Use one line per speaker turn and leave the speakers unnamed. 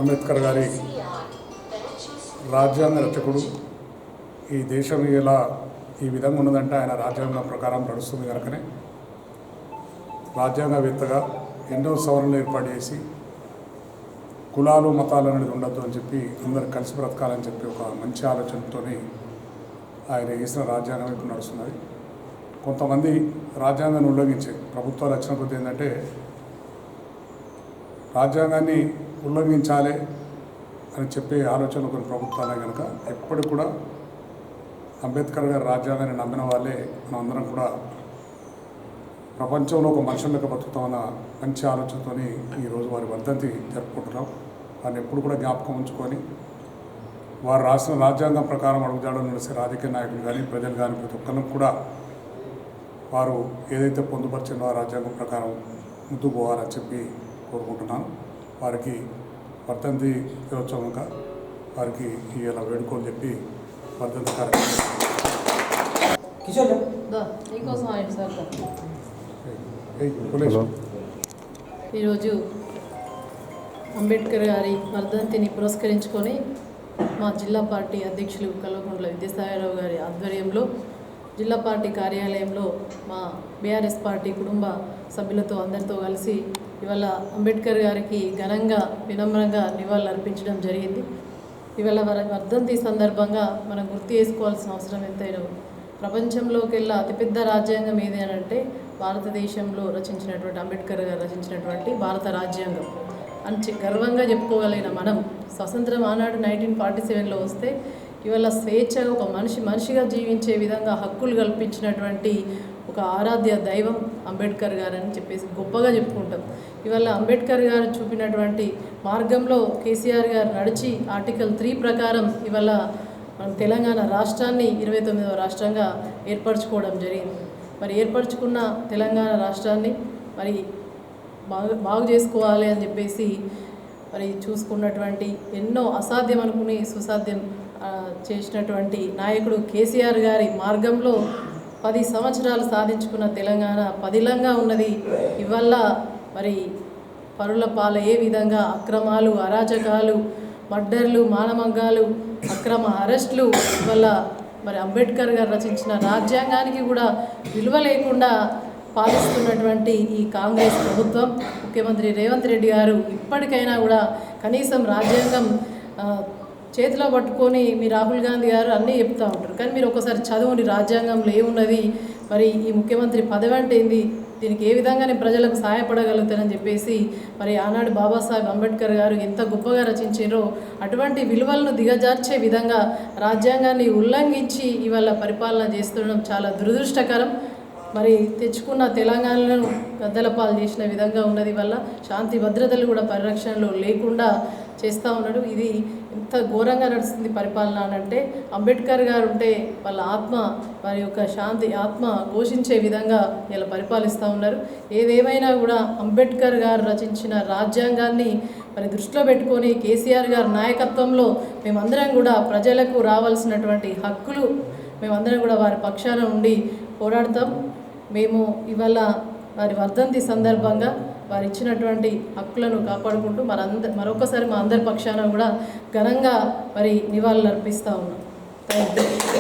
అంబేద్కర్ గారి రాజ్యాంగ రచకుడు. ఈ దేశం ఇలా ఈ విధంగా ఉన్నదంటే ఆయన రాజ్యాంగం ప్రకారం నడుస్తుంది కనుకనే రాజ్యాంగవేత్తగా ఎన్నో సవరణలు ఏర్పాటు చేసి కులాలు మతాలు అనేది ఉండద్దు అని చెప్పి అందరు కలిసి బ్రతకాలని చెప్పి ఒక మంచి ఆలోచనతో ఆయన వేసిన రాజ్యాంగం ఇప్పుడు నడుస్తున్నది. కొంతమంది రాజ్యాంగాన్ని ఉల్లంఘించే ప్రభుత్వాలు వచ్చిన కొద్ది ఏంటంటే రాజ్యాంగాన్ని ఉల్లంఘించాలి అని చెప్పే ఆలోచనలు కొన్ని ప్రభుత్వాలే కనుక ఎప్పటికి కూడా అంబేద్కర్ గారి రాజ్యాంగాన్ని నమ్మిన వాళ్ళే మనం అందరం కూడా ప్రపంచంలో ఒక మనుషులకు బతుకుతామన్న మంచి ఆలోచనతో ఈరోజు వారి వర్ధంతి జరుపుకుంటున్నాం. వారిని ఎప్పుడు కూడా జ్ఞాపకం ఉంచుకొని వారు రాసిన రాజ్యాంగం ప్రకారం అడుగుజాడలు నడిచే రాజకీయ నాయకులు కానీ ప్రజలు కానీ ప్రతి ఒక్కరికి కూడా వారు ఏదైతే పొందుపరిచిన రాజ్యాంగం ప్రకారం ముందుకు పోవాలని చెప్పి కోరుకుంటున్నాను. వారికి వర్ధంతి దినోత్సవంగా వారికి ఇలా వేడుకోని చెప్పి వర్ధంతి కార్యక్రమం
ఈరోజు అంబేద్కర్ గారి వర్ధంతిని పురస్కరించుకొని మా జిల్లా పార్టీ అధ్యక్షులు కల్వకుంట్ల విద్యాసాగరరావు గారి ఆధ్వర్యంలో జిల్లా పార్టీ కార్యాలయంలో మా బీఆర్ఎస్ పార్టీ కుటుంబ సభ్యులతో అందరితో కలిసి ఇవాళ అంబేద్కర్ గారికి ఘనంగా వినమ్రంగా నివాళులు అర్పించడం జరిగింది. ఇవాళ వర్ధంతి సందర్భంగా మనం గుర్తు చేసుకోవాల్సిన అవసరం ఎంతైనా ప్రపంచంలోకెల్లా అతిపెద్ద రాజ్యాంగం ఏది అని అంటే భారతదేశంలో రచించినటువంటి అంబేద్కర్ గారు రచించినటువంటి భారత రాజ్యాంగం అని గర్వంగా చెప్పుకోగలిగిన మనం స్వతంత్రం ఆనాడు 1947లో వస్తే ఇవాళ స్వేచ్ఛగా ఒక మనిషిగా జీవించే విధంగా హక్కులు కల్పించినటువంటి ఒక ఆరాధ్య దైవం అంబేద్కర్ గారు అని చెప్పేసి గొప్పగా చెప్పుకుంటాం. ఇవాళ అంబేద్కర్ గారు చూపినటువంటి మార్గంలో కేసీఆర్ గారు నడిచి ఆర్టికల్ 3 ప్రకారం ఇవాళ మనం తెలంగాణ రాష్ట్రాన్ని 29వ రాష్ట్రంగా ఏర్పరచుకోవడం జరిగింది. మరి ఏర్పరచుకున్న తెలంగాణ రాష్ట్రాన్ని మరి బాగు చేసుకోవాలి అని చెప్పేసి మరి చూసుకున్నటువంటి ఎన్నో అసాధ్యం అనుకుని సుసాధ్యం చేసినటువంటి నాయకుడు కేసీఆర్ గారి మార్గంలో 10 సంవత్సరాలు సాధించుకున్న తెలంగాణ పదిలంగా ఉన్నది. ఇవల్ల మరి పరుల పాలయ్యే విధంగా అక్రమాలు, అరాచకాలు, మర్డర్లు, మానభంగాలు, అక్రమ అరెస్టులు వల్ల మరి అంబేద్కర్ గారు రచించిన రాజ్యాంగానికి కూడా విలువ లేకుండా పాలిస్తున్నటువంటి ఈ కాంగ్రెస్ ప్రభుత్వం, ముఖ్యమంత్రి రేవంత్ రెడ్డి గారు ఇప్పటికైనా కూడా కనీసం రాజ్యాంగం చేతిలో పట్టుకొని మీ రాహుల్ గాంధీ గారు అన్నీ చెప్తూ ఉంటారు, కానీ మీరు ఒకసారి చదవండి రాజ్యాంగంలో ఏమున్నది, మరి ఈ ముఖ్యమంత్రి పదవి అంటే ఏంది, దీనికి ఏ విధంగా నేను ప్రజలకు సహాయపడగలుగుతానని చెప్పేసి మరి ఆనాడు బాబాసాహెబ్ అంబేద్కర్ గారు ఎంత గొప్పగా రచించారో అటువంటి విలువలను దిగజార్చే విధంగా రాజ్యాంగాన్ని ఉల్లంఘించి ఇవాళ పరిపాలన చేస్తుండడం చాలా దురదృష్టకరం. మరి తెచ్చుకున్న తెలంగాణను గద్దలపాలు చేసిన విధంగా ఉన్నది. వల్ల శాంతి భద్రతలు కూడా పరిరక్షణలో లేకుండా చేస్తూ ఉన్నాడు. ఇది ఎంత ఘోరంగా నడుస్తుంది పరిపాలన అని అంటే అంబేద్కర్ గారు ఉంటే వాళ్ళ ఆత్మ వారి యొక్క శాంతి ఆత్మ ఘోషించే విధంగా ఇలా పరిపాలిస్తూ ఉన్నారు. ఏదేమైనా కూడా అంబేద్కర్ గారు రచించిన రాజ్యాంగాన్ని మరి దృష్టిలో పెట్టుకొని కేసీఆర్ గారి నాయకత్వంలో మేమందరం కూడా ప్రజలకు రావాల్సినటువంటి హక్కులు మేమందరం కూడా వారి పక్షాన ఉండి పోరాడతాం. మేము ఇవాళ వారి వర్ధంతి సందర్భంగా వారు ఇచ్చినటువంటి హక్కులను కాపాడుకుంటూ మరొకసారి మా అందరి పక్షాన కూడా ఘనంగా మరి నివాళులు అర్పిస్తూ ఉన్నాం. Thank you.